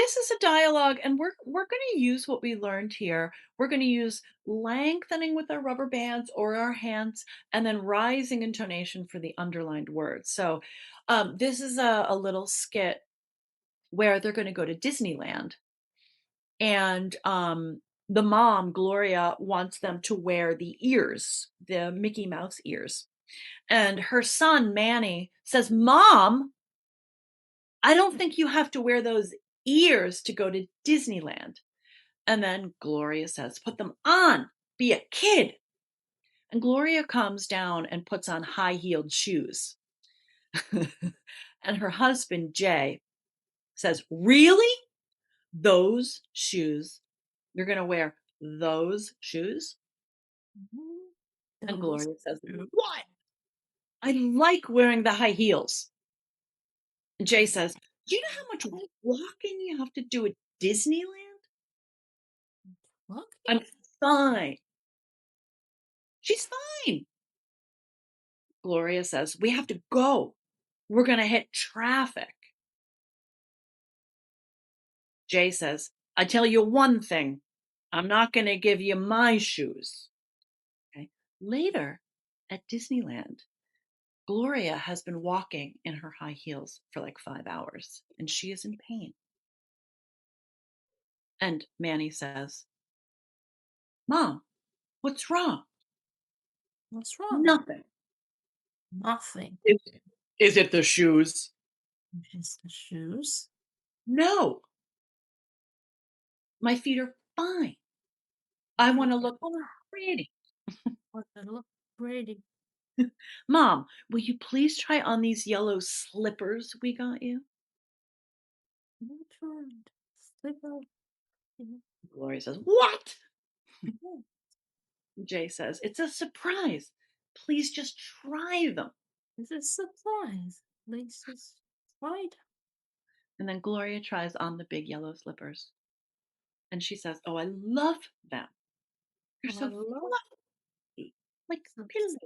This is a dialogue, and we're going to use what we learned here. We're going to use lengthening with our rubber bands or our hands, and then rising intonation for the underlined words. So, this is a little skit where they're going to go to Disneyland, and the mom Gloria wants them to wear the ears, the Mickey Mouse ears, and her son Manny says, "Mom, I don't think you have to wear those ears to go to Disneyland." And then Gloria says, "Put them on, be a kid." And Gloria comes down and puts on high heeled shoes. And her husband, Jay, says, "Really? Those shoes? You're going to wear those shoes?" Mhm. And Those Gloria says, two. "What? I like wearing the high heels." And Jay says, "Do you know how much walking you have to do at Disneyland?" Lucky. "I'm fine." "She's fine." Gloria says, "We have to go. We're going to hit traffic." Jay says, "I tell you one thing. I'm not going to give you my shoes." Okay. Later at Disneyland, Gloria has been walking in her high heels for like 5 hours and she is in pain. And Manny says, "Mom, what's wrong?" What's wrong? "Nothing." Nothing. Is, is it the shoes?" Just the shoes. "No, my feet are fine. I If want you to look wanna pretty." want to look pretty, "Mom, will you please try on these yellow slippers we got you?" you turned. Slip out. Gloria says, "What?" Oh, Jay says, "It's a surprise. Please just try them." it's a surprise. Laces wide. And then Gloria tries on the big yellow slippers. And she says, "Oh, I love them. They're And I so love fluffy, like some pillows."